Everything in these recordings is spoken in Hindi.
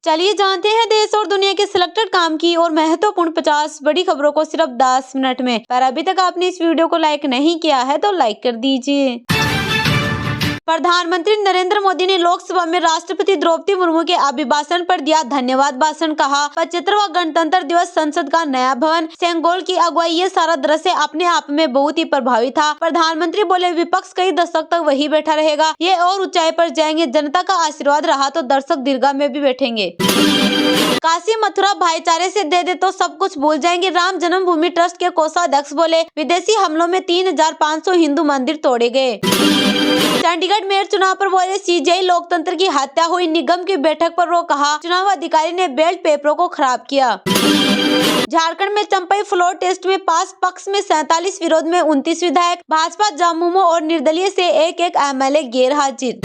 चलिए जानते हैं देश और दुनिया के सिलेक्टेड काम की और महत्वपूर्ण 50 बड़ी खबरों को सिर्फ 10 मिनट में। पर अभी तक आपने इस वीडियो को लाइक नहीं किया है तो लाइक कर दीजिए। प्रधानमंत्री नरेंद्र मोदी ने लोकसभा में राष्ट्रपति द्रौपदी मुर्मू के अभिभाषण पर दिया धन्यवाद भाषण। कहा 75वां गणतंत्र दिवस, संसद का नया भवन, सेंगोल की अगुवाई, ये सारा दृश्य अपने आप में बहुत ही प्रभावी था। प्रधानमंत्री बोले विपक्ष कई दशक तक वही बैठा रहेगा, ये और ऊंचाई पर जाएंगे। जनता का आशीर्वाद रहा तो दर्शक दीर्घा में भी बैठेंगे। काशी मथुरा भाईचारे से दे तो सब कुछ भूल जाएंगे। राम जन्मभूमि ट्रस्ट के कोषाध्यक्ष बोले विदेशी हमलों में 3500 हिंदू मंदिर तोड़े गए। चंडीगढ़ मेयर चुनाव पर बोले सीजेआई लोकतंत्र की हत्या हुई, निगम की बैठक पर रोक। कहा चुनाव अधिकारी ने बैलेट पेपरों को खराब किया। झारखंड में चंपई फ्लोर टेस्ट में पास, पक्ष में 47, विरोध में 29 विधायक। भाजपा झामुमो और निर्दलीय से एक एमएलए गैर हाजिर।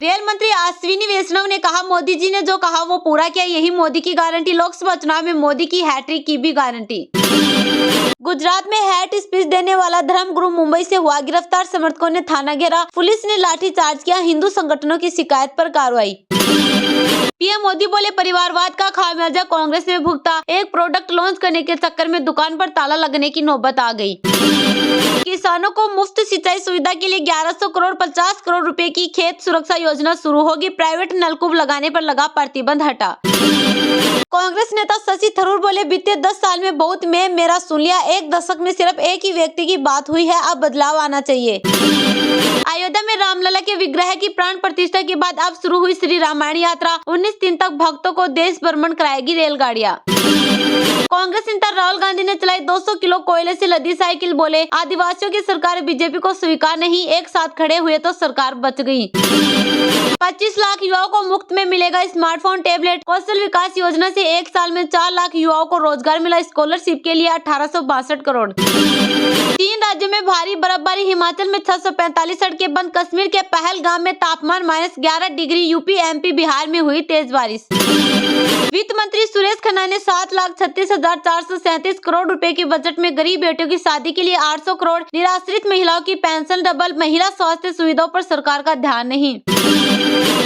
रेल मंत्री अश्विनी वैष्णव ने कहा मोदी जी ने जो कहा वो पूरा किया, यही मोदी की गारंटी। लोकसभा चुनाव में मोदी की हैट्रिक की भी गारंटी। गुजरात में हेट स्पीच देने वाला धर्मगुरु मुंबई से हुआ गिरफ्तार, समर्थकों ने थाना घेरा, पुलिस ने लाठीचार्ज किया, हिंदू संगठनों की शिकायत पर कार्रवाई। पीएम मोदी बोले परिवारवाद का खामियाजा कांग्रेस ने भुगता, एक प्रोडक्ट लॉन्च करने के चक्कर में दुकान पर ताला लगने की नौबत आ गई। किसानों को मुफ्त सिंचाई सुविधा के लिए 1100 करोड़ 50 करोड़ रुपए की खेत सुरक्षा योजना शुरू होगी, प्राइवेट नलकूप लगाने पर लगा प्रतिबंध हटा। कांग्रेस नेता शशि थरूर बोले बीते 10 साल में बहुत मैं मेरा सुन लिया, एक दशक में सिर्फ एक ही व्यक्ति की बात हुई है, अब बदलाव आना चाहिए। अयोध्या में रामलला के विग्रह की प्राण प्रतिष्ठा के बाद अब शुरू हुई श्री रामायण यात्रा, 19 दिन तक भक्तों को देश भ्रमण कराएगी रेलगाड़ियां। कांग्रेस नेता राहुल गांधी ने चलाई 200 किलो कोयले से लदी साइकिल, बोले आदिवासियों की सरकार बीजेपी को स्वीकार नहीं, एक साथ खड़े हुए तो सरकार बच गई। 25 लाख युवाओं को मुफ्त में मिलेगा स्मार्टफोन, टैबलेट। कौशल विकास योजना से एक साल में 4 लाख युवाओं को रोजगार मिला, स्कॉलरशिप के लिए 1862 करोड़। 3 राज्यों में भारी बर्फबारी, हिमाचल में 645 सड़कें बंद, कश्मीर के पहलगाम में तापमान -11 डिग्री, यूपी एमपी बिहार में हुई तेज बारिश। वित्त मंत्री सुरेश खन्ना ने 7,36,437 करोड़ रुपए के बजट में गरीब बेटियों की शादी के लिए 800 करोड़, निराश्रित महिलाओं की पेंशन डबल, महिला स्वास्थ्य सुविधाओं पर सरकार का ध्यान नहीं।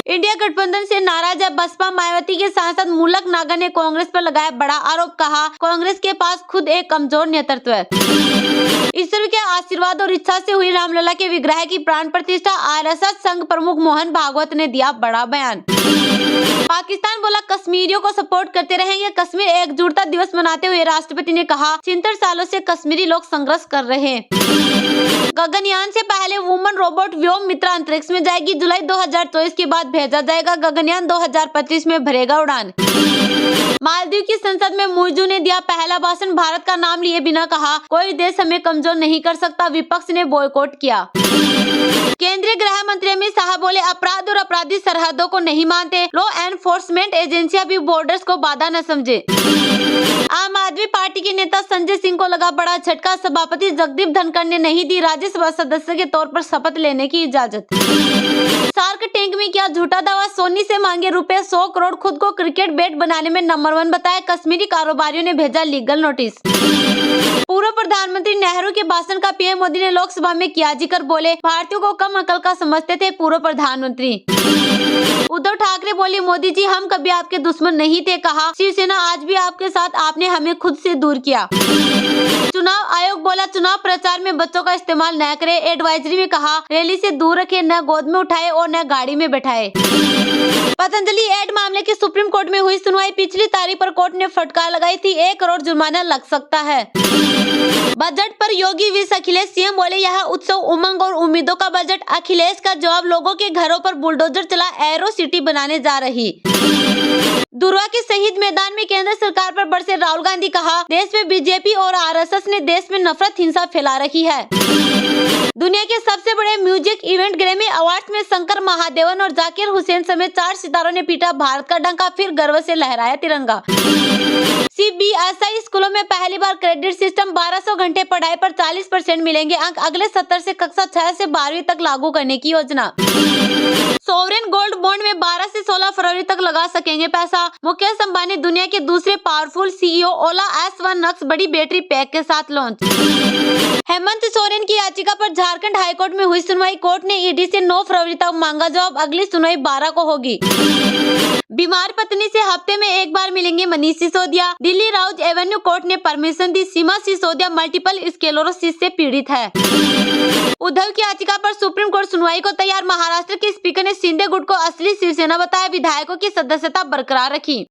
इंडिया गठबंधन से नाराज है बसपा, मायावती के सांसद मूलक नागर ने कांग्रेस पर लगाया बड़ा आरोप। कहा कांग्रेस के पास खुद एक कमजोर नेतृत्व है। ईश्वर के आशीर्वाद और इच्छा से हुई रामलला के विग्रह की प्राण प्रतिष्ठा, आरएसएस संघ प्रमुख मोहन भागवत ने दिया बड़ा बयान। पाकिस्तान बोला कश्मीरियों को सपोर्ट करते रहेंगे, कश्मीर एकजुटता दिवस मनाते हुए राष्ट्रपति ने कहा 76 सालों से कश्मीरी लोग संघर्ष कर रहे हैं। गगनयान से पहले वुमन रोबोट व्योम मित्रा अंतरिक्ष में जाएगी, जुलाई 2024 के बाद भेजा जाएगा, गगनयान 2025 में भरेगा उड़ान। मालदीव की संसद में मुइजू ने दिया पहला भाषण, भारत का नाम लिए बिना कहा कोई देश हमें कमजोर नहीं कर सकता, विपक्ष ने बॉयकॉट किया। केंद्रीय गृह मंत्री अमित शाह बोले अपराध और अपराधी सरहदों को नहीं मानते, लॉ एनफोर्समेंट एजेंसियां भी बॉर्डर्स को बाधा न समझे। आम आदमी पार्टी के नेता संजय सिंह को लगा बड़ा झटका, सभापति जगदीप धनखड़ ने नहीं दी राज्यसभा सदस्य के तौर पर शपथ लेने की इजाजत। शार्क टैंक में किया झूठा दावा, सोनी से मांगे रुपए 100 करोड़, खुद को क्रिकेट बैट बनाने में नंबर 1 बताया, कश्मीरी कारोबारियों ने भेजा लीगल नोटिस। पूर्व प्रधानमंत्री नेहरू के भाषण का पीएम मोदी ने लोकसभा में किया जिक्र, बोले भारतीयों को कम अकल का समझते थे पूर्व प्रधानमंत्री। उद्धव ठाकरे बोले मोदी जी हम कभी आपके दुश्मन नहीं थे, कहा शिवसेना आज भी आपके साथ, आपने हमें खुद से दूर किया। चुनाव आयोग बोला चुनाव प्रचार में बच्चों का इस्तेमाल न करे, एडवाइजरी में कहा रैली से दूर रखे, न गोद में उठाए और न गाड़ी में बैठाए। पतंजलि एड मामले की सुप्रीम कोर्ट में हुई सुनवाई, पिछली तारीख पर कोर्ट ने फटकार लगाई थी 1 करोड़ जुर्माना लग सकता है। बजट पर योगी विश अखिलेश, सीएम बोले यह उत्सव उमंग और उम्मीदों का बजट, अखिलेश का जवाब लोगों के घरों पर बुलडोजर चला, एरो सिटी बनाने जा रही। दुर्वा के शहीद मैदान में केंद्र सरकार पर बरसे राहुल गांधी, कहा देश में बीजेपी और आरएसएस ने देश में नफरत हिंसा फैला रखी है। दुनिया के सबसे बड़े म्यूजिक इवेंट ग्रैमी अवार्ड्स में शंकर महादेवन और जाकिर हुसैन समेत 4 सितारों ने पीटा भारत का डंका, फिर गर्व से लहराया तिरंगा। सीबीएसई स्कूलों में पहली बार क्रेडिट सिस्टम, 1200 घंटे पढ़ाई पर 40% मिलेंगे अंक, अगले सत्र से कक्षा 6 से 12वीं तक लागू करने की योजना। सोवरेन गोल्ड बॉन्ड में 12 से 16 फरवरी तक लगा सकेंगे पैसा, मुकेश अंबानी दुनिया के दूसरे पावरफुल सीईओ ओला S1 नक्स बड़ी बैटरी पैक के साथ लॉन्च। हेमंत सोरेन की याचिका पर झारखंड हाईकोर्ट में हुई सुनवाई। कोर्ट ने ईडी से 9 फरवरी तक मांगा जवाब। अगली सुनवाई 12 को होगी। बीमार पत्नी से हफ्ते में एक बार मिलेंगे मनीष सिसोदिया। दिल्ली राउज एवेन्यू कोर्ट ने परमिशन दी। सीमा सिसोदिया मल्टीपल स्क्लेरोसिस से पीड़ित है। उद्धव की याचिका पर सुप्रीम कोर्ट सुनवाई को तैयार। महाराष्ट्र के स्पीकर ने शिंदे गुट को असली शिवसेना बताया। विधायकों की सदस्यता बरकरार रखी।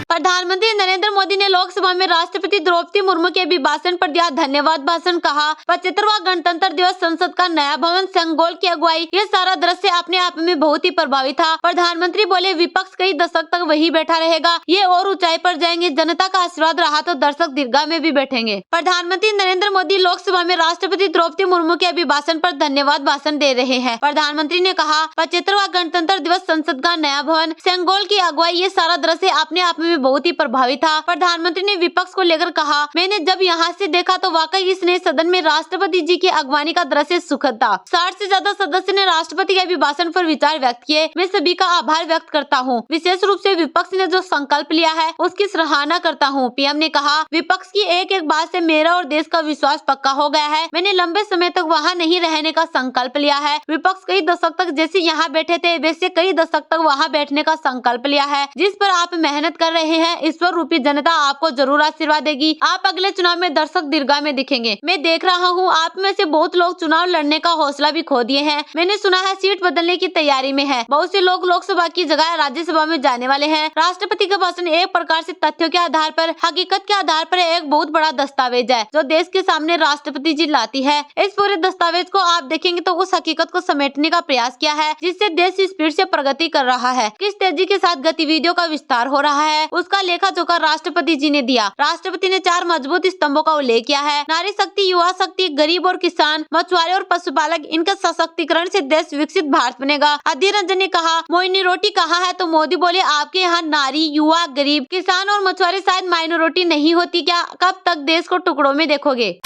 प्रधानमंत्री नरेंद्र मोदी ने लोकसभा में राष्ट्रपति द्रौपदी मुर्मू के अभिभाषण पर दिया धन्यवाद भाषण। कहा 75वां गणतंत्र दिवस, संसद का नया भवन, सेंगोल की अगुवाई, ये सारा दृश्य अपने आप में बहुत ही प्रभावी था। प्रधानमंत्री बोले विपक्ष कई दशक तक वही बैठा रहेगा, ये और ऊंचाई पर जाएंगे। जनता का आशीर्वाद रहा तो दर्शक दीर्घा में भी बैठेंगे। प्रधानमंत्री नरेंद्र मोदी लोकसभा में राष्ट्रपति द्रौपदी मुर्मू के अभिभाषण पर धन्यवाद भाषण दे रहे हैं। प्रधानमंत्री ने कहा 75वां गणतंत्र दिवस, संसद का नया भवन, सेंगोल की अगुवाई, ये सारा दृश्य अपने आप में बहुत ही प्रभावी था। प्रधानमंत्री ने विपक्ष को लेकर कहा, मैंने जब यहाँ से देखा तो वाकई इस नए सदन में राष्ट्रपति जी की अगवानी का दृश्य सुखद था। 60 से ज्यादा सदस्य ने राष्ट्रपति के अभिभाषण पर विचार व्यक्त किए। मैं सभी का आभार व्यक्त करता हूँ। विशेष रूप से विपक्ष ने जो संकल्प लिया है उसकी सराहना करता हूँ। पीएम ने कहा विपक्ष की एक एक बात से मेरा और देश का विश्वास पक्का हो गया है। मैंने लंबे समय तक वहाँ नहीं रहने का संकल्प लिया है। विपक्ष कई दशक तक जैसे यहाँ बैठे थे वैसे कई दशक तक वहाँ बैठने का संकल्प लिया है। जिस पर आप मेहनत कर रहे हैं, ईश्वर रूपी जनता आपको जरूर आशीर्वाद देगी। आप अगले चुनाव में दर्शक दीर्घा में दिखेंगे। मैं देख रहा हूँ आप में से बहुत लोग चुनाव लड़ने का हौसला भी खो दिए हैं। मैंने सुना है सीट बदलने की तैयारी में है। बहुत से लोग लोकसभा की जगह राज्यसभा में जाने वाले हैं। राष्ट्रपति का भाषण एक प्रकार से तथ्यों के आधार पर, हकीकत के आधार पर एक बहुत बड़ा दस्तावेज है जो देश के सामने राष्ट्रपति जी लाती है। इस पूरे दस्तावेज को आप देखेंगे तो उस हकीकत को समेटने का प्रयास किया है जिससे देश स्पीड से प्रगति कर रहा है, किस तेजी के साथ गतिविधियों का विस्तार हो रहा है, उसका लेखा जोखा राष्ट्रपति जी ने दिया। राष्ट्रपति ने 4 मजबूत स्तंभों का उल्लेख किया है। नारी शक्ति, युवा शक्ति, गरीब और किसान, मछुआरे और पशुपालक, इनका सशक्तिकरण से देश विकसित भारत बनेगा। अधीर रंजन ने कहा मोइनी रोटी कहाँ है तो मोदी बोले आपके यहाँ नारी, युवा, गरीब, किसान और मछुआरे शायद माइनॉरिटी नहीं होती क्या? कब तक देश को टुकड़ों में देखोगे?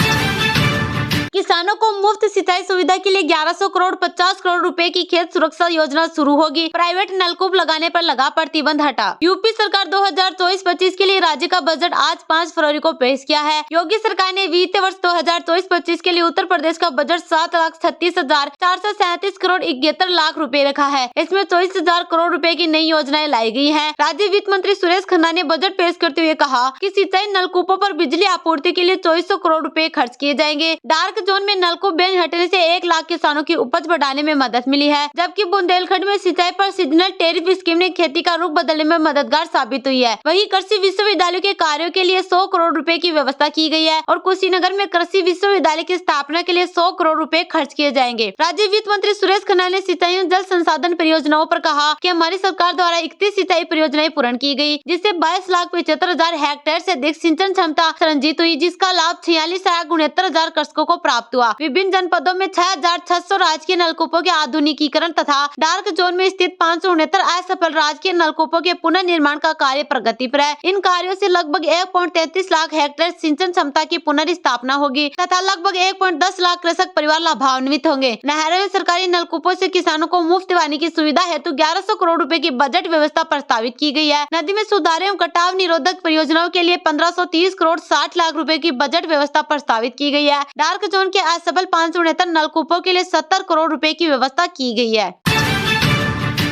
किसानों को मुफ्त सिंचाई सुविधा के लिए 1100 करोड़ 50 करोड़ रुपए की खेत सुरक्षा योजना शुरू होगी। प्राइवेट नलकूप लगाने पर लगा प्रतिबंध हटा। यूपी सरकार 2024-25 के लिए राज्य का बजट आज 5 फरवरी को पेश किया है। योगी सरकार ने वित्तीय वर्ष 2024-25 के लिए उत्तर प्रदेश का बजट 7,36,437 करोड़ 71 लाख रुपए रखा है। इसमें 24,000 करोड़ रुपए की नई योजनाएं लाई गई है। राज्य वित्त मंत्री सुरेश खन्ना ने बजट पेश करते हुए कहा कि सिंचाई नलकूपों पर बिजली आपूर्ति के लिए 2400 करोड़ रुपए खर्च किए जाएंगे। डार्क जोन में नलकूप बैन हटने से 1 लाख किसानों की उपज बढ़ाने में मदद मिली है, जबकि बुंदेलखंड में सिंचाई पर सीजनल टैरिफ स्कीम ने खेती का रुख बदलने में मददगार साबित हुई है। वहीं कृषि विश्वविद्यालय के कार्यों के लिए 100 करोड़ रुपए की व्यवस्था की गई है और कुशीनगर में कृषि विश्वविद्यालय की स्थापना के लिए 100 करोड़ रुपए खर्च किए जाएंगे। राज्य वित्त मंत्री सुरेश खन्ना ने सिंचाई और जल संसाधन परियोजनाओं पर कहा कि हमारी सरकार द्वारा 31 सिंचाई परियोजनाएं पूर्ण की गई, जिससे 22,75,000 हेक्टेयर से अधिक सिंचन क्षमता संरचित हुई, जिसका लाभ 46,69,000 कृषकों को प्राप्त हुआ। विभिन्न जनपदों में 6,600 राजकीय नलकूपों के आधुनिकीकरण तथा डार्क जोन में स्थित 569 असफल राजकीय नलकूपों के पुनर्निर्माण का कार्य प्रगति पर है। इन कार्यों से लगभग 1.33 लाख हेक्टेयर सिंचन क्षमता की पुनर्स्थापना होगी तथा लगभग 1.10 लाख कृषक परिवार लाभान्वित होंगे। नहरों में सरकारी नलकूपों से किसानों को मुफ्त पानी की सुविधा हेतु 1100 करोड़ रुपए की बजट व्यवस्था प्रस्तावित की गई है। नदी में सुधार एवं कटाव निरोधक परियोजनाओं के लिए 1530 करोड़ 60 लाख रुपए की बजट व्यवस्था प्रस्तावित की गई है। डार्क जोन के असफल 569 नलकूपों के लिए 70 करोड़ रुपए की व्यवस्था की गई है।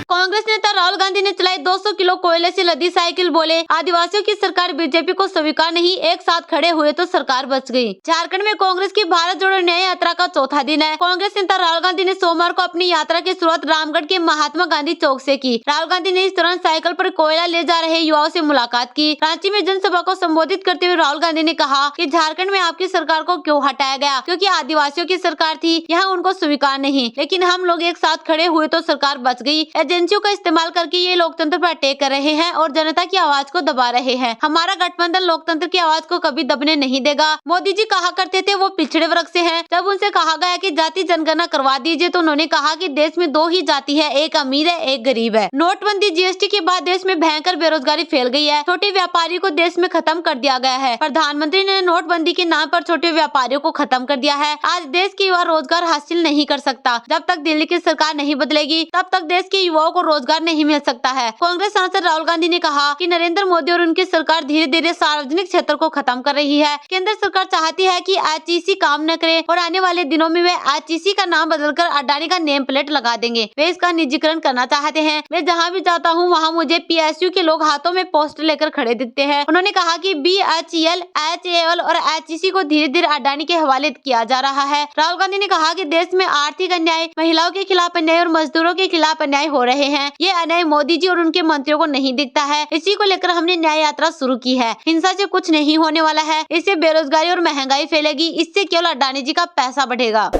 कांग्रेस नेता राहुल गांधी ने चलाई 200 किलो कोयले से लदी साइकिल, बोले आदिवासियों की सरकार बीजेपी को स्वीकार नहीं, एक साथ खड़े हुए तो सरकार बच गई। झारखंड में कांग्रेस की भारत जोड़ो न्याय यात्रा का चौथा दिन है। कांग्रेस नेता राहुल गांधी ने सोमवार को अपनी यात्रा की शुरुआत रामगढ़ के महात्मा गांधी चौक से की। राहुल गांधी ने इस दौरान साइकिल पर कोयला ले जा रहे युवाओं से मुलाकात की। रांची में जनसभा को संबोधित करते हुए राहुल गांधी ने कहा कि झारखंड में आपकी सरकार को क्यों हटाया गया, क्योंकि आदिवासियों की सरकार थी, यहाँ उनको स्वीकार नहीं, लेकिन हम लोग एक साथ खड़े हुए तो सरकार बच गई। एजेंसियों का इस्तेमाल करके ये लोकतंत्र पर अटैक कर रहे हैं और जनता की आवाज को दबा रहे हैं। हमारा गठबंधन लोकतंत्र की आवाज को कभी दबने नहीं देगा। मोदी जी कहा करते थे वो पिछड़े वर्ग से हैं। जब उनसे कहा गया कि जाति जनगणना करवा दीजिए तो उन्होंने कहा कि देश में 2 ही जाति है, एक अमीर है, एक गरीब है। नोटबंदी जीएसटी के बाद देश में भयंकर बेरोजगारी फैल गई है। छोटे व्यापारियों को देश में खत्म कर दिया गया है। प्रधानमंत्री ने नोटबंदी के नाम पर छोटे व्यापारियों को खत्म कर दिया है। आज देश के युवा रोजगार हासिल नहीं कर सकता। जब तक दिल्ली की सरकार नहीं बदलेगी तब तक देश के युवाओं युवाओं को रोजगार नहीं मिल सकता है। कांग्रेस सांसद राहुल गांधी ने कहा कि नरेंद्र मोदी और उनकी सरकार धीरे धीरे सार्वजनिक क्षेत्र को खत्म कर रही है। केंद्र सरकार चाहती है कि एचईसी काम न करे और आने वाले दिनों में वे एचईसी का नाम बदलकर अडानी का नेम प्लेट लगा देंगे। वे इसका निजीकरण करना चाहते हैं। मैं जहाँ भी जाता हूँ वहाँ मुझे पीएसयू के लोग हाथों में पोस्टर लेकर खड़े दिखते हैं। उन्होंने कहा कि बीएचईएल, एचएएल और एचईसी को धीरे धीरे अडानी के हवाले किया जा रहा है। राहुल गांधी ने कहा कि देश में आर्थिक अन्याय, महिलाओं के खिलाफ अन्याय और मजदूरों के खिलाफ अन्याय हो रहे हैं। ये अन्याय मोदी जी और उनके मंत्रियों को नहीं दिखता है। इसी को लेकर हमने न्याय यात्रा शुरू की है। हिंसा से कुछ नहीं होने वाला है। इससे बेरोजगारी और महंगाई फैलेगी। इससे केवल अडानी जी का पैसा बढ़ेगा।